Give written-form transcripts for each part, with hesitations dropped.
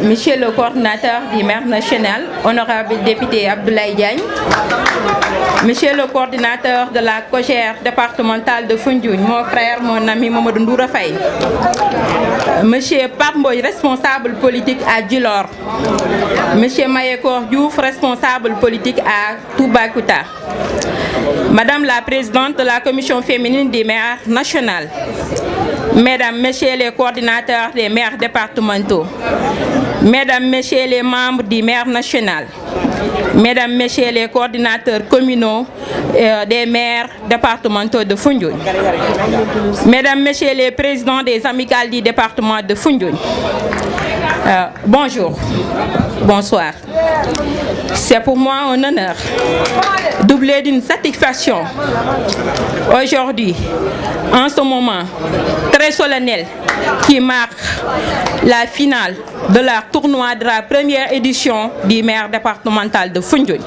Monsieur le coordinateur du maire national, honorable député Abdoulaye Diagne, Monsieur le coordinateur de la COJER départementale de Foundiougne, mon frère, mon ami Mamadou Ndoura Faye, Monsieur Pape Mboy, responsable politique à Djilor, Monsieur Mayekor Diouf, responsable politique à Toubacouta, Madame la présidente de la commission féminine des maires nationales, Mesdames, Messieurs les coordinateurs des maires départementaux, Mesdames, Messieurs les membres du maire national, Mesdames, Messieurs les coordinateurs communaux des maires départementaux de Foundiougne, Mesdames, Messieurs les présidents des amicales du département de Foundiougne, bonjour, bonsoir. C'est pour moi un honneur, doublé d'une satisfaction, aujourd'hui, en ce moment très solennel qui marque la finale de la tournoi de la première édition du maire départemental de Foundiougne.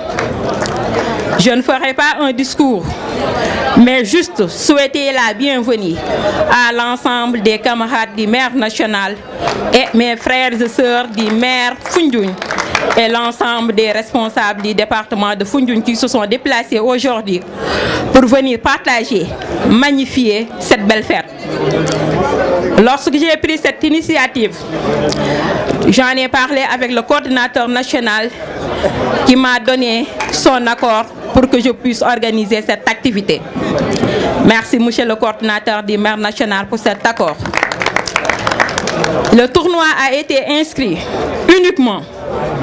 Je ne ferai pas un discours, mais juste souhaiter la bienvenue à l'ensemble des camarades du maire national et mes frères et sœurs du maire Foundiougne et l'ensemble des responsables du département de Foundiougne qui se sont déplacés aujourd'hui pour venir partager, magnifier cette belle fête. Lorsque j'ai pris cette initiative, j'en ai parlé avec le coordinateur national qui m'a donné son accord pour que je puisse organiser cette activité. Merci, monsieur le coordinateur du maire national, pour cet accord. Le tournoi a été inscrit uniquement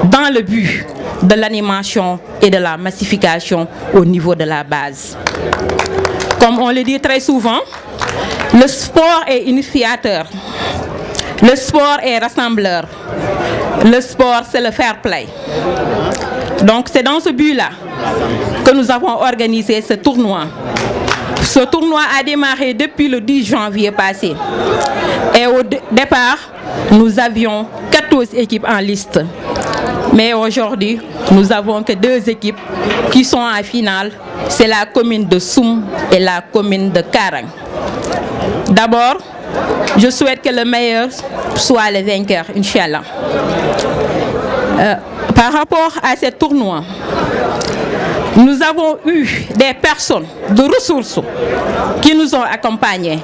dans le but de l'animation et de la massification au niveau de la base. Comme on le dit très souvent, le sport est initiateur, le sport est rassembleur, le sport c'est le fair play. Donc c'est dans ce but-là que nous avons organisé ce tournoi. Ce tournoi a démarré depuis le 10 janvier passé. Et au départ, nous avions 14 équipes en liste. Mais aujourd'hui, nous n'avons que 2 équipes qui sont en finale. C'est la commune de Soum et la commune de Karang. D'abord, je souhaite que le meilleur soit le vainqueur, Inch'Allah. Par rapport à ce tournoi, nous avons eu des personnes de ressources qui nous ont accompagnés.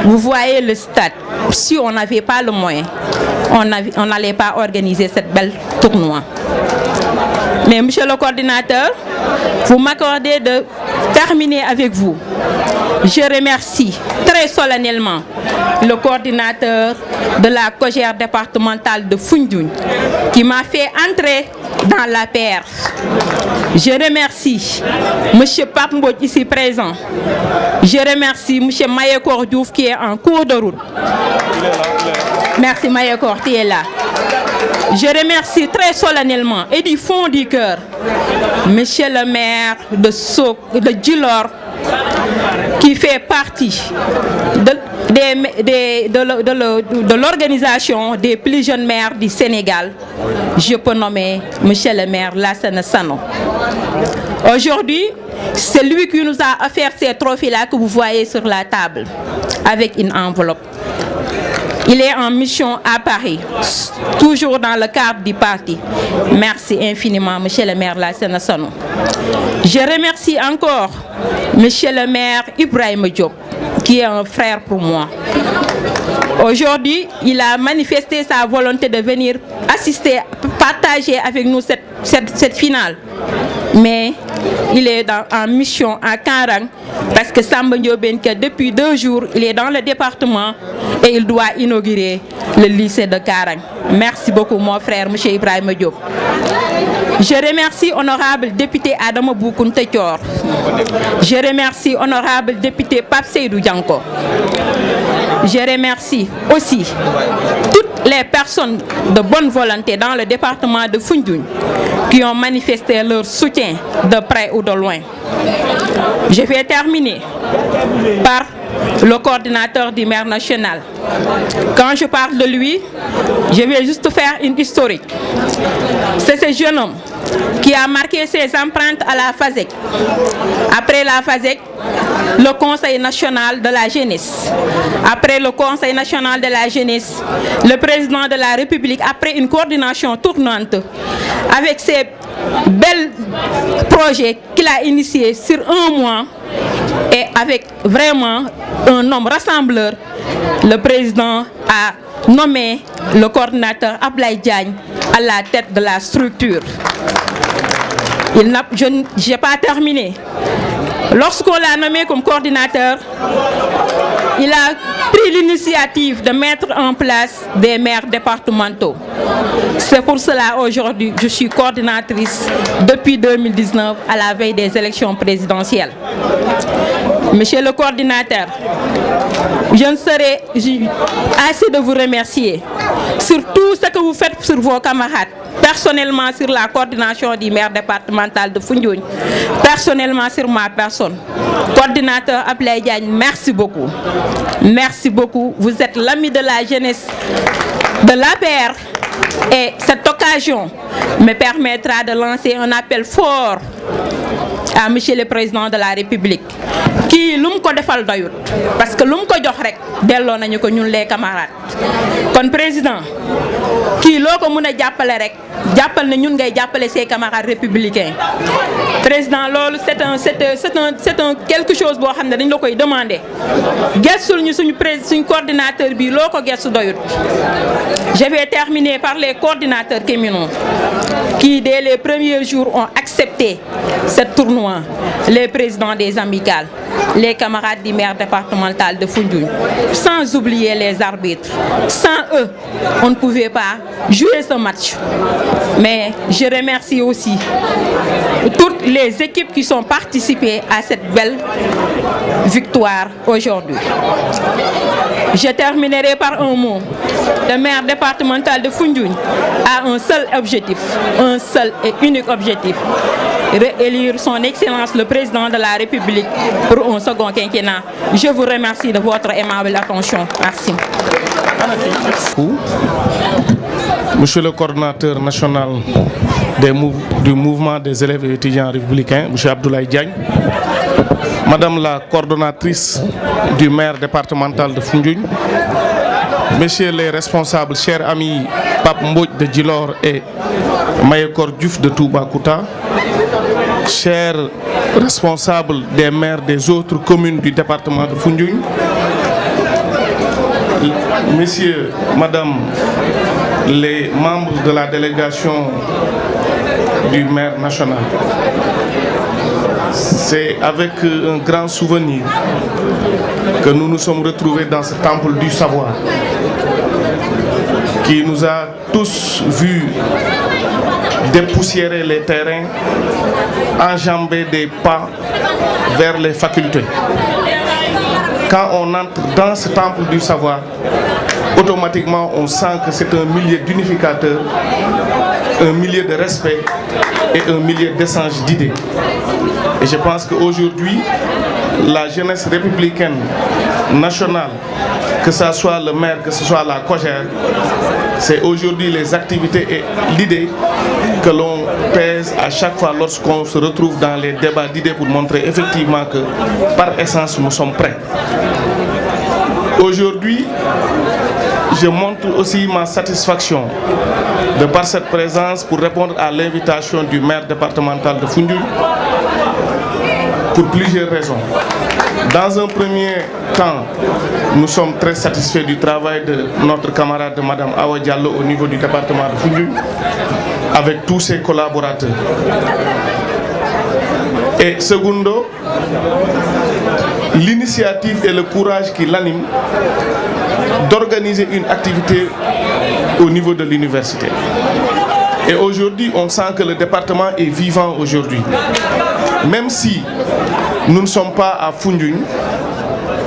Vous voyez le stade. Si on n'avait pas le moyen, on n'allait pas organiser cette belle tournoi. Mais monsieur le coordinateur, vous m'accordez de terminer avec vous. Je remercie très solennellement le coordinateur de la COJER départementale de Foundiougne qui m'a fait entrer dans la paire. Je remercie M. Pape Mbodj ici présent. Je remercie M. Mayekor Diouf qui est en cours de route. Merci Mayekor, tu es là. Je remercie très solennellement et du fond du cœur M. le maire de Djilor qui fait partie de l'organisation des plus jeunes maires du Sénégal. Je peux nommer M. le maire Lassana Sano. Aujourd'hui, c'est lui qui nous a offert ces trophées-là que vous voyez sur la table avec une enveloppe. Il est en mission à Paris, toujours dans le cadre du parti. Merci infiniment, monsieur le maire Lassana Sano. Je remercie encore monsieur le maire Ibrahima Diop, qui est un frère pour moi. Aujourd'hui, il a manifesté sa volonté de venir assister, partager avec nous cette finale. Mais il est en mission à Karang parce que Samba Ndiobène, depuis 2 jours, il est dans le département et il doit inaugurer le lycée de Karang. Merci beaucoup mon frère, M. Ibrahima Diop. Je remercie honorable député Adama Boukounte Thior. Je remercie honorable député Pape Seydou Dianko. Je remercie aussi toutes les personnes de bonne volonté dans le département de Foundiougne qui ont manifesté leur soutien de près ou de loin. Je vais terminer par le coordinateur du maire national. Quand je parle de lui, je vais juste faire une historique. C'est ce jeune homme qui a marqué ses empreintes à la FASEC. Après la FASEC, le Conseil national de la jeunesse. Après le Conseil national de la jeunesse, le président de la République, après une coordination tournante, avec ses bels projets qu'il a initiés sur un mois, et avec vraiment un homme rassembleur, le président a nommé le coordinateur Ablaye Diagne à la tête de la structure. Je n'ai pas terminé. Lorsqu'on l'a nommé comme coordinateur, il a pris l'initiative de mettre en place des maires départementaux. C'est pour cela aujourd'hui je suis coordinatrice depuis 2019 à la veille des élections présidentielles. Monsieur le coordinateur, je ne serai assez de vous remercier sur tout ce que vous faites sur vos camarades. Personnellement sur la coordination du maire départemental de Foundiougne, personnellement sur ma personne. Coordinateur Ablaye Diagne, merci beaucoup. Merci beaucoup. Vous êtes l'ami de la jeunesse de l'APR et cette occasion me permettra de lancer un appel fort à Monsieur le Président de la République. Qui lu mu ko defal doyut parce que lu mu ko jox rek delloo nañu ko ñun les camarades. Kon président kii loo ko mën a jàppale rek jàppal ne ñun ngay jàppale ses camarades républicains. Président loolu c'est un quelque chose boo xam ne dañ la koy demander. Gestul ñu suñu coordinateur bi loo ko gestu doyut. Je vais terminer par les coordinateurs communaux qui dès les premiers jours ont accepté ce tournoi, les présidents des amicales, les camarades du maire départemental de Foundiougne, sans oublier les arbitres. Sans eux, on ne pouvait pas jouer ce match. Mais je remercie aussi toutes les équipes qui sont participées à cette belle victoire aujourd'hui. Je terminerai par un mot. Le maire départemental de Foundiougne a un seul objectif, un seul et unique objectif. Réélire son Excellence le Président de la République pour un second quinquennat. Je vous remercie de votre aimable attention. Merci. Monsieur le coordinateur national du mouvement des élèves et étudiants républicains, M. Abdoulaye Diagne, Madame la coordonnatrice du maire départemental de Foundiougne, Messieurs les responsables, chers amis Pape Mbodj de Djilor et Mayekor Diouf de Toubacouta, chers responsables des maires des autres communes du département de Foundiougne, Messieurs, Madame, les membres de la délégation du maire national, c'est avec un grand souvenir que nous nous sommes retrouvés dans ce temple du savoir qui nous a tous vus dépoussiérer les terrains, enjamber des pas vers les facultés. Quand on entre dans ce temple du savoir, automatiquement on sent que c'est un milieu d'unificateurs, un milieu de respect et un milieu d'échange d'idées. Et je pense qu'aujourd'hui, la jeunesse républicaine nationale, que ce soit le maire, que ce soit la COJER, c'est aujourd'hui les activités et l'idée que l'on pèse à chaque fois lorsqu'on se retrouve dans les débats d'idées pour montrer effectivement que par essence nous sommes prêts. Aujourd'hui, je montre aussi ma satisfaction de par cette présence pour répondre à l'invitation du maire départemental de Foundiougne pour plusieurs raisons. Dans un premier temps, nous sommes très satisfaits du travail de notre camarade de Madame Awa Diallo au niveau du département de Foundiougne avec tous ses collaborateurs. Et secondo, l'initiative et le courage qui l'anime d'organiser une activité au niveau de l'université. Et aujourd'hui, on sent que le département est vivant aujourd'hui. Même si nous ne sommes pas à Foundiougne,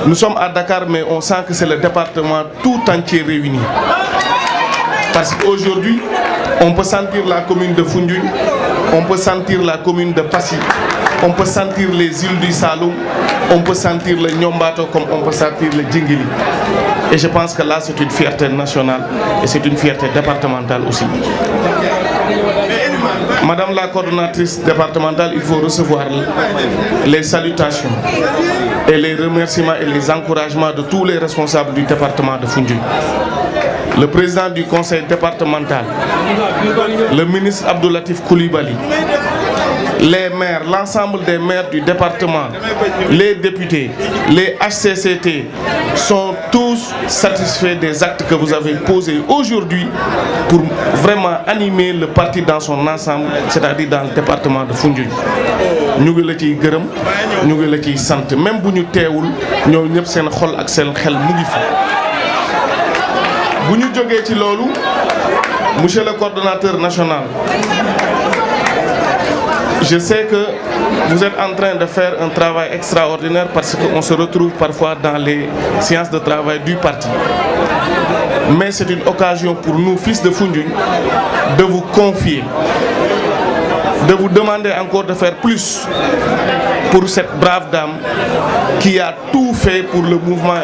nous sommes à Dakar, mais on sent que c'est le département tout entier réuni. Parce qu'aujourd'hui, on peut sentir la commune de Foundiougne, on peut sentir la commune de Passy, On peut sentir les îles du Saloum, on peut sentir le Nyombato comme on peut sentir le Djingili. Et je pense que là, c'est une fierté nationale et c'est une fierté départementale aussi. Madame la coordonnatrice départementale, il faut recevoir les salutations et les remerciements et les encouragements de tous les responsables du département de Foundiougne. Le président du conseil départemental, le ministre Abdoulatif Koulibaly, les maires, l'ensemble des maires du département, les députés, les HCCT sont tous satisfaits des actes que vous avez posés aujourd'hui pour vraiment animer le parti dans son ensemble, c'est-à-dire dans le département de Foundiougne. Nous ngi la ciy gërëm ñu ngi la ciy sant même bu ñu teewul ñoo ñëpp seen xol ak seen xel mu ngi fi. Bu ñu jógee ci loolu, monsieur le coordonnateur national, je sais que vous êtes en train de faire un travail extraordinaire parce qu'on se retrouve parfois dans les séances de travail du parti. Mais c'est une occasion pour nous, fils de Foundiougne, de vous confier, de vous demander encore de faire plus pour cette brave dame qui a tout fait pour le mouvement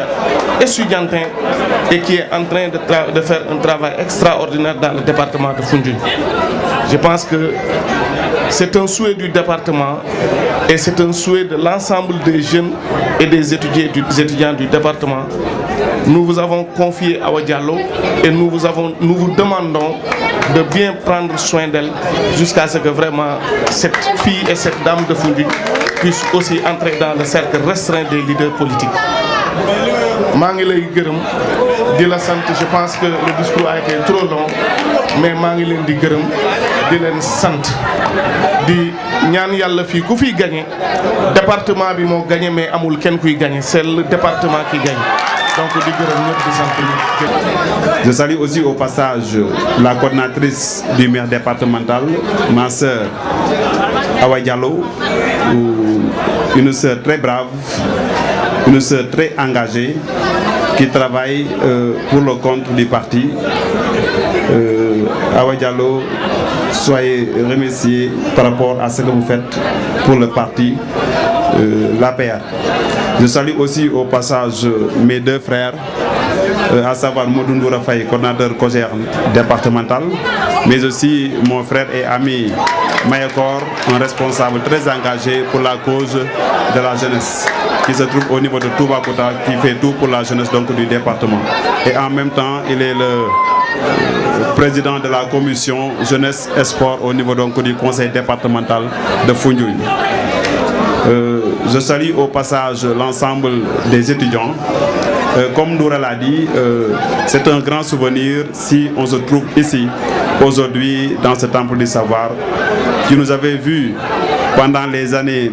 estudiantin et qui est en train de faire un travail extraordinaire dans le département de Foundiougne. Je pense que c'est un souhait du département et c'est un souhait de l'ensemble des jeunes et des étudiants du département. Nous vous avons confié Awa Diallo et nous vous demandons de bien prendre soin d'elle jusqu'à ce que vraiment cette fille et cette dame de Foundiougne puissent aussi entrer dans le cercle restreint des leaders politiques. Je pense que le discours a été trop long, mais je di ñaan yalla fi ku fi gagné département bi mo gagné mais amul ken kuy gagné, c'est le département qui gagne. Donc di gërëm ñëpp di sant. Je salue aussi au passage la coordinatrice du maire départemental, ma sœur Awa Diallo, une sœur très brave, une sœur très engagée qui travaille pour le compte du parti. Awa Diallo, soyez remerciés par rapport à ce que vous faites pour le parti, l'APR. Je salue aussi au passage mes deux frères, à savoir Modou Rafaï, coordinateur COJER départemental, mais aussi mon frère et ami Mayakor, un responsable très engagé pour la cause de la jeunesse, qui se trouve au niveau de Toubacouta, qui fait tout pour la jeunesse donc, du département. Et en même temps, il est le président de la commission jeunesse et sport au niveau donc, du conseil départemental de Foundiougne. Je salue au passage l'ensemble des étudiants. Comme Noura l'a dit, c'est un grand souvenir si on se trouve ici aujourd'hui dans ce temple du savoir qui nous avait vus pendant les années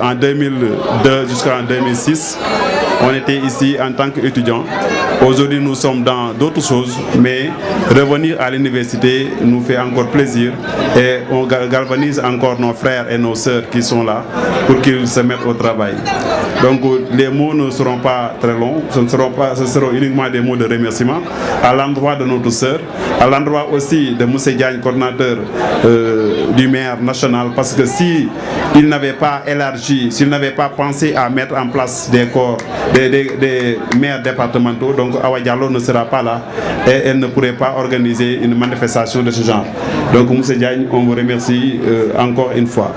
en 2002 jusqu'en 2006. On était ici en tant qu'étudiants. Aujourd'hui, nous sommes dans d'autres choses, mais revenir à l'université nous fait encore plaisir et on galvanise encore nos frères et nos sœurs qui sont là pour qu'ils se mettent au travail. Donc les mots ne seront pas très longs, ce seront uniquement des mots de remerciement à l'endroit de notre sœur, à l'endroit aussi de Moussé Diagne, coordinateur du maire national, parce que si il n'avait pas élargi, s'il n'avait pas pensé à mettre en place des corps, des maires départementaux, donc Awa Diallo ne sera pas là et elle ne pourrait pas organiser une manifestation de ce genre. Donc Moussé Diagne, on vous remercie encore une fois.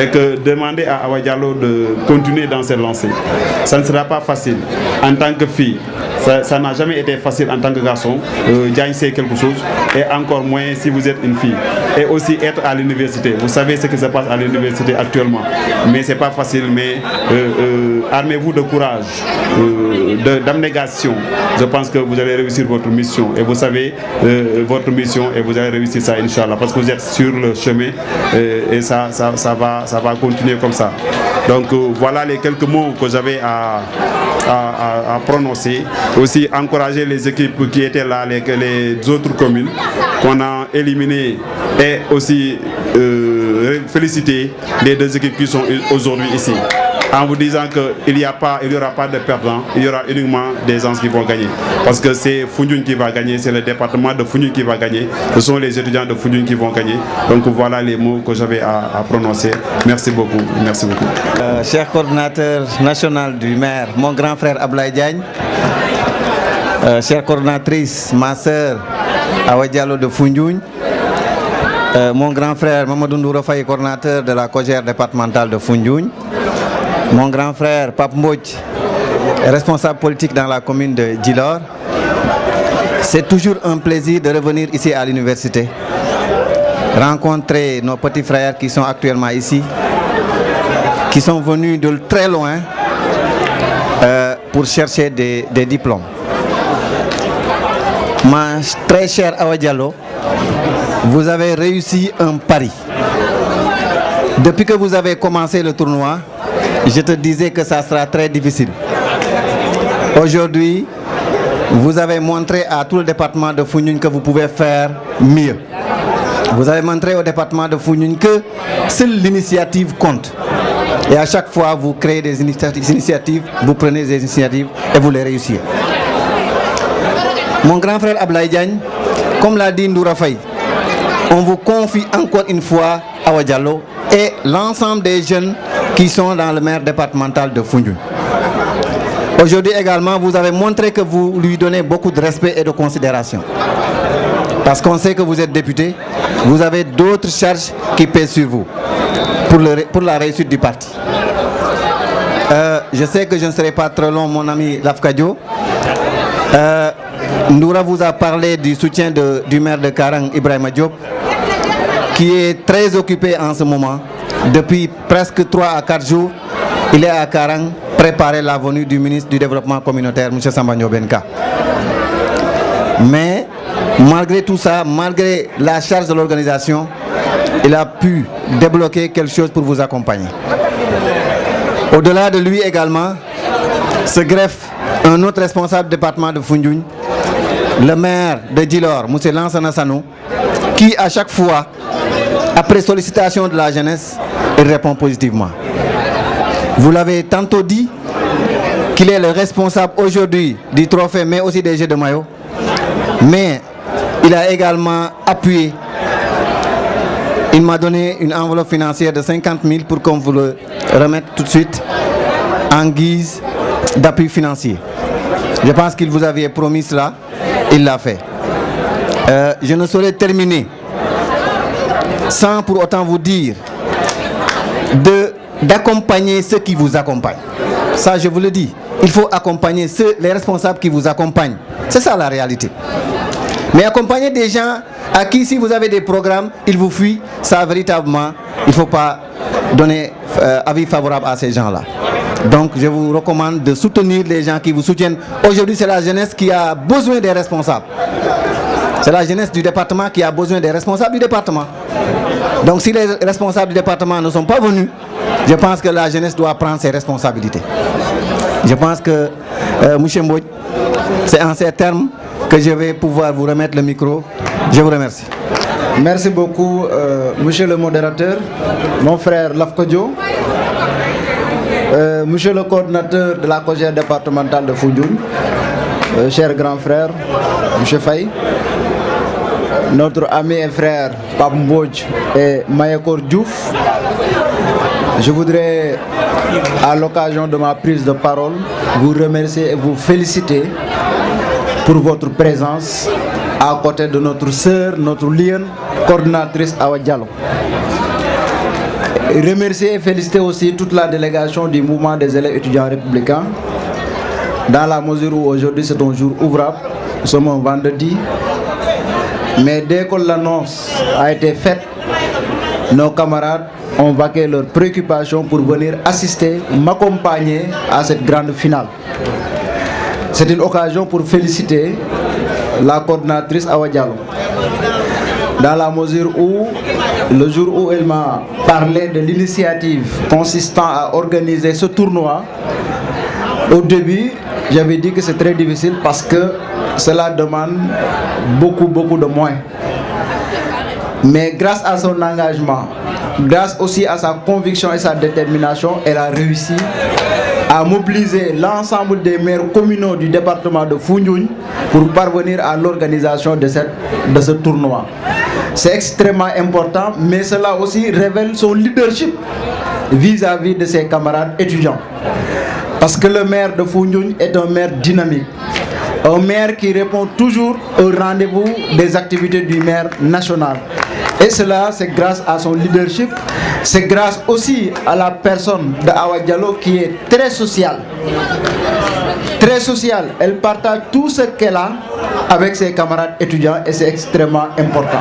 Et que demander à Awa Diallo de continuer dans cette lancée, ça ne sera pas facile en tant que fille. Ça n'a jamais été facile en tant que garçon. Diagne c'est quelque chose et encore moins si vous êtes une fille. Et aussi être à l'université. Vous savez ce qui se passe à l'université actuellement. Mais c'est pas facile, mais armez-vous de courage, d'abnégation. Je pense que vous allez réussir votre mission. Et vous savez votre mission et vous allez réussir ça, Inch'Allah. Parce que vous êtes sur le chemin et ça va continuer comme ça. Donc voilà les quelques mots que j'avais à prononcer. Aussi encourager les équipes qui étaient là, les autres communes qu'on a éliminées et aussi féliciter les deux équipes qui sont aujourd'hui ici. en vous disant qu'il n'y aura pas de perdants, il y aura uniquement des gens qui vont gagner. Parce que c'est Foundiougne qui va gagner, c'est le département de Foundiougne qui va gagner, ce sont les étudiants de Foundiougne qui vont gagner. Donc voilà les mots que j'avais à prononcer. Merci beaucoup. Merci beaucoup. Cher coordinateur national du maire, mon grand frère Ablaye Diagne, chère coordinatrice, ma sœur Awa Diallo de Foundiougne, mon grand frère Mamadou Ndoura Faye, coordinateur de la COJER départementale de Foundiougne, mon grand frère Pape Mbodj, responsable politique dans la commune de Djilor. C'est toujours un plaisir de revenir ici à l'université, rencontrer nos petits frères qui sont actuellement ici, qui sont venus de très loin pour chercher des diplômes. Ma très chère Awa Diallo, vous avez réussi un pari. Depuis que vous avez commencé le tournoi, je te disais que ça sera très difficile. Aujourd'hui, vous avez montré à tout le département de Foundiougne que vous pouvez faire mieux. Vous avez montré au département de Foundiougne que seule l'initiative compte. Et à chaque fois, vous créez des initiatives, vous prenez des initiatives et vous les réussissez. Mon grand frère Ablaye Diagne, comme l'a dit Ndoura Faye, on vous confie encore une fois Awa Diallo et l'ensemble des jeunes qui sont dans le maire départemental de Foundiougne. Aujourd'hui également, vous avez montré que vous lui donnez beaucoup de respect et de considération. Parce qu'on sait que vous êtes député, vous avez d'autres charges qui pèsent sur vous pour la réussite du parti. Je sais que je ne serai pas trop long, mon ami Lafkadio. Ndoura vous a parlé du soutien du maire de Karang, Ibrahima Diop, qui est très occupé en ce moment. Depuis presque 3 à 4 jours, il est à Karang, préparer la venue du ministre du Développement communautaire, M. Samba Ndiobenka. Mais malgré tout ça, malgré la charge de l'organisation, il a pu débloquer quelque chose pour vous accompagner. Au-delà de lui également, se greffe un autre responsable du département de Foundiougne, le maire de Djilor, M. Lansana Sanou, qui à chaque fois, après sollicitation de la jeunesse, il répond positivement. Vous l'avez tantôt dit, qu'il est le responsable aujourd'hui du trophée, mais aussi des Jeux de maillot. Mais il a également appuyé. Il m'a donné une enveloppe financière de 50 000 pour qu'on vous le remette tout de suite en guise d'appui financier. Je pense qu'il vous avait promis cela, il l'a fait. Je ne saurais terminer sans pour autant vous dire d'accompagner ceux qui vous accompagnent. Ça, je vous le dis. Il faut accompagner les responsables qui vous accompagnent. C'est ça la réalité. Mais accompagner des gens à qui, si vous avez des programmes, ils vous fuient, ça véritablement, il ne faut pas donner avis favorable à ces gens-là. Donc, je vous recommande de soutenir les gens qui vous soutiennent. Aujourd'hui, c'est la jeunesse qui a besoin des responsables. C'est la jeunesse du département qui a besoin des responsables du département. Donc, si les responsables du département ne sont pas venus, je pense que la jeunesse doit prendre ses responsabilités. Je pense que, M. Mbodj, c'est en ces termes que je vais pouvoir vous remettre le micro. Je vous remercie. Merci beaucoup, monsieur le modérateur, mon frère Lafkadio, monsieur le coordinateur de la COJER départementale de Foundiougne, cher grand frère, monsieur Faye, notre ami et frère Pape Mbodj et Mayakor Diouf. Je voudrais, à l'occasion de ma prise de parole, vous remercier et vous féliciter pour votre présence à côté de notre sœur, notre lienne, coordinatrice Awa Diallo. Remercier et féliciter aussi toute la délégation du mouvement des élèves étudiants républicains, dans la mesure où aujourd'hui c'est un jour ouvrable, nous sommes un vendredi, mais dès que l'annonce a été faite, nos camarades ont vaqué leurs préoccupations pour venir assister, m'accompagner à cette grande finale. C'est une occasion pour féliciter la coordinatrice Awa Diallo, dans la mesure où, le jour où elle m'a parlé de l'initiative consistant à organiser ce tournoi, au début, j'avais dit que c'est très difficile parce que cela demande beaucoup de moyens. Mais grâce à son engagement, grâce aussi à sa conviction et sa détermination, elle a réussi à mobiliser l'ensemble des maires communaux du département de Foundiougne pour parvenir à l'organisation de ce tournoi. C'est extrêmement important, mais cela aussi révèle son leadership vis-à-vis de ses camarades étudiants. Parce que le maire de Foundiougne est un maire dynamique, un maire qui répond toujours au rendez-vous des activités du maire national. Et cela, c'est grâce à son leadership, c'est grâce aussi à la personne de Awa Diallo qui est très sociale. Très sociale, elle partage tout ce qu'elle a avec ses camarades étudiants et c'est extrêmement important.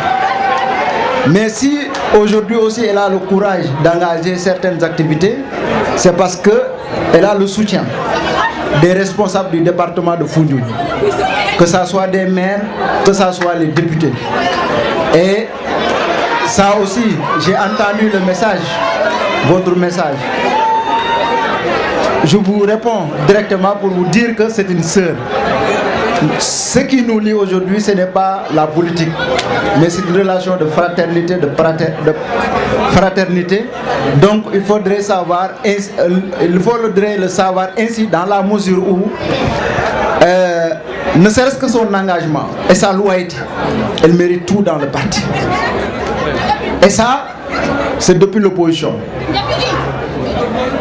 Mais si aujourd'hui aussi elle a le courage d'engager certaines activités, c'est parce qu'elle a le soutien des responsables du département de Foundiougne, que ce soit des maires, que ce soit les députés. Et ça aussi, j'ai entendu le message, votre message. Je vous réponds directement pour vous dire que c'est une sœur. Ce qui nous lie aujourd'hui, ce n'est pas la politique, mais c'est une relation de fraternité, de fraternité. Donc il faudrait le savoir ainsi dans la mesure où, ne serait-ce que son engagement et sa loyauté, elle mérite tout dans le parti. Et ça, c'est depuis l'opposition.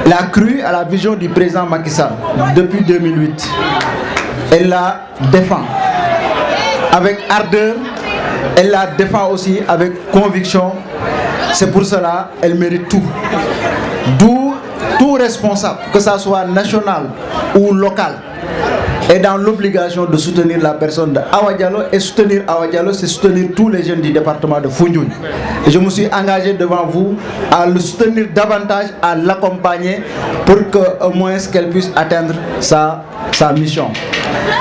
Elle a cru à la vision du président Macky Sall depuis 2008. Elle la défend avec ardeur, elle la défend aussi avec conviction. C'est pour cela qu'elle mérite tout. D'où tout responsable, que ce soit national ou local, est dans l'obligation de soutenir la personne de Awa Diallo. Et soutenir Awa Diallo, c'est soutenir tous les jeunes du département de Foundiougne. Et je me suis engagé devant vous à le soutenir davantage, à l'accompagner pour qu'au moins qu'elle puisse atteindre sa mission.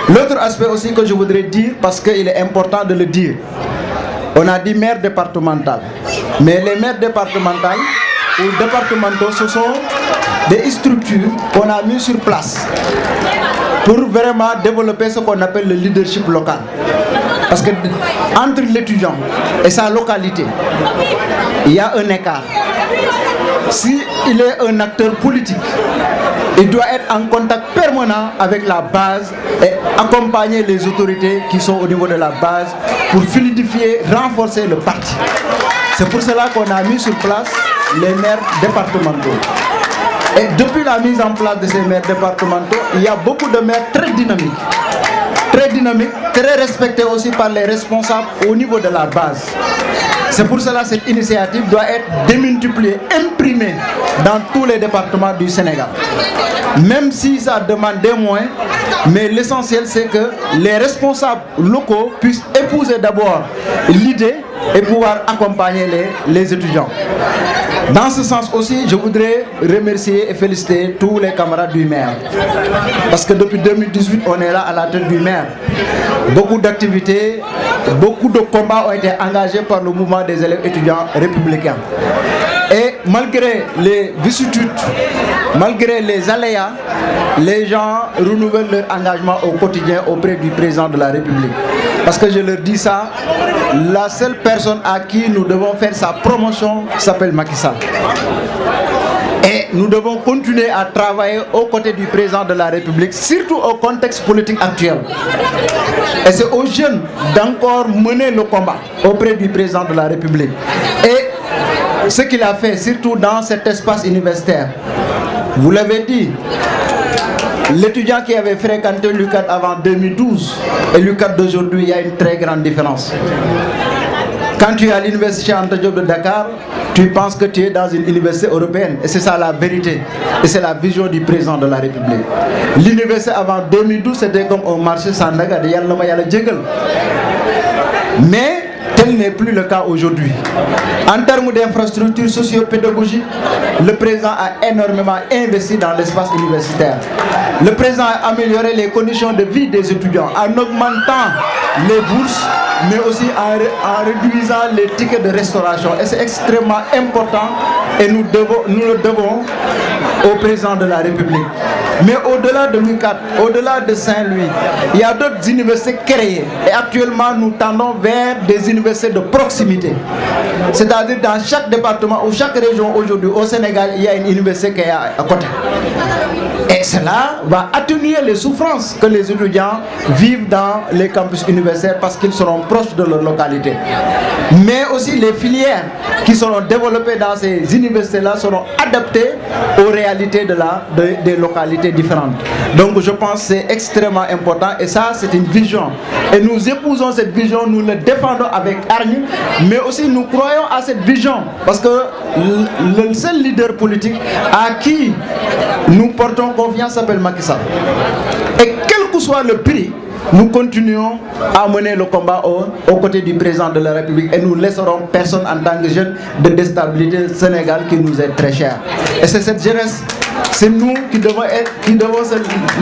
L'autre aspect aussi que je voudrais dire, parce qu'il est important de le dire, on a dit maire départemental, mais les maires départementales ou départementaux, ce sont des structures qu'on a mis sur place pour vraiment développer ce qu'on appelle le leadership local. Parce que entre l'étudiant et sa localité, il y a un écart. S'il est un acteur politique, il doit être en contact permanent avec la base et accompagner les autorités qui sont au niveau de la base pour fluidifier, renforcer le parti. C'est pour cela qu'on a mis sur place les maires départementaux. Et depuis la mise en place de ces maires départementaux, il y a beaucoup de maires très dynamiques, très respectés aussi par les responsables au niveau de la base. C'est pour cela que cette initiative doit être démultipliée, imprimée dans tous les départements du Sénégal. Même si ça demande des moyens, mais l'essentiel c'est que les responsables locaux puissent épouser d'abord l'idée et pouvoir accompagner les étudiants. Dans ce sens aussi, je voudrais remercier et féliciter tous les camarades du maire. Parce que depuis 2018, on est là à la tête du maire. Beaucoup d'activités, beaucoup de combats ont été engagés par le mouvement des élèves étudiants républicains. Et malgré les vicissitudes, malgré les aléas, les gens renouvellent leur engagement au quotidien auprès du président de la République. Parce que je leur dis ça, la seule personne à qui nous devons faire sa promotion s'appelle Macky Sall. Et nous devons continuer à travailler aux côtés du président de la République, surtout au contexte politique actuel. Et c'est aux jeunes d'encore mener le combat auprès du président de la République. Et ce qu'il a fait, surtout dans cet espace universitaire, vous l'avez dit, l'étudiant qui avait fréquenté l'UCAD avant 2012 et l'UCAD d'aujourd'hui, il y a une très grande différence. Quand tu es à l'université Anta Diop de Dakar, tu penses que tu es dans une université européenne. Et c'est ça la vérité. Et c'est la vision du président de la République. L'université avant 2012, c'était comme un marché Sandaga de Yalama Yala Djegel. Mais tel n'est plus le cas aujourd'hui. En termes d'infrastructures socio-pédagogiques, le président a énormément investi dans l'espace universitaire. Le président a amélioré les conditions de vie des étudiants en augmentant les bourses, mais aussi en réduisant les tickets de restauration. Et c'est extrêmement important et nous le devons au président de la République. Mais au-delà de l'UCAD, au-delà de Saint-Louis, il y a d'autres universités créées. Et actuellement, nous tendons vers des universités de proximité. C'est-à-dire dans chaque département ou chaque région aujourd'hui au Sénégal, il y a une université qui est à côté. Et cela va atténuer les souffrances que les étudiants vivent dans les campus universitaires parce qu'ils seront proches de leur localité. Mais aussi les filières qui seront développées dans ces universités-là seront adaptées aux réalités des localités différentes. Donc je pense que c'est extrêmement important et ça c'est une vision. Et nous épousons cette vision, nous la défendons avec hargne, mais aussi nous croyons à cette vision parce que le seul leader politique à qui nous portons confiance s'appelle Macky Sall. Et quel que soit le prix, nous continuons à mener le combat aux côtés du président de la République et nous laisserons personne en tant que jeune de déstabiliser le Sénégal qui nous est très cher. Et c'est cette jeunesse, c'est nous qui devons se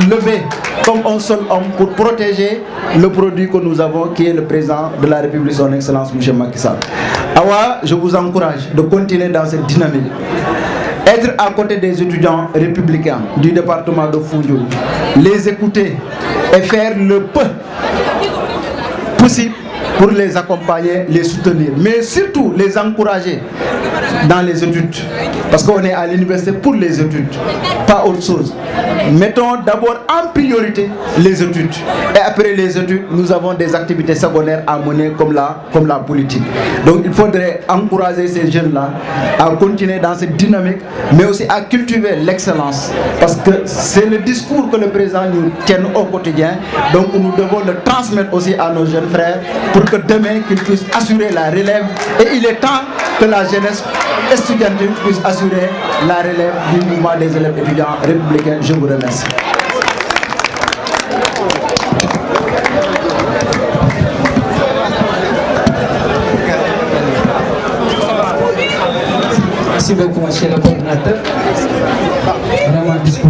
lever comme un seul homme pour protéger le produit que nous avons qui est le président de la République, son Excellence M. Macky Sall. Awa, je vous encourage de continuer dans cette dynamique. Être à côté des étudiants républicains du département de Foundiougne, les écouter et faire le peu possible pour les accompagner, les soutenir, mais surtout les encourager dans les études. Parce qu'on est à l'université pour les études, pas autre chose. Mettons d'abord en priorité les études. Et après les études, nous avons des activités secondaires à mener comme la politique. Donc il faudrait encourager ces jeunes-là à continuer dans cette dynamique, mais aussi à cultiver l'excellence. Parce que c'est le discours que le président nous tient au quotidien. Donc nous devons le transmettre aussi à nos jeunes frères pour que demain qu'ils puissent assurer la relève. Et il est temps que la jeunesse estudiantine puisse assurer la relève du mouvement des élèves étudiants républicains. Je vous remercie. Merci beaucoup, monsieur le coordinateur. Vraiment discours.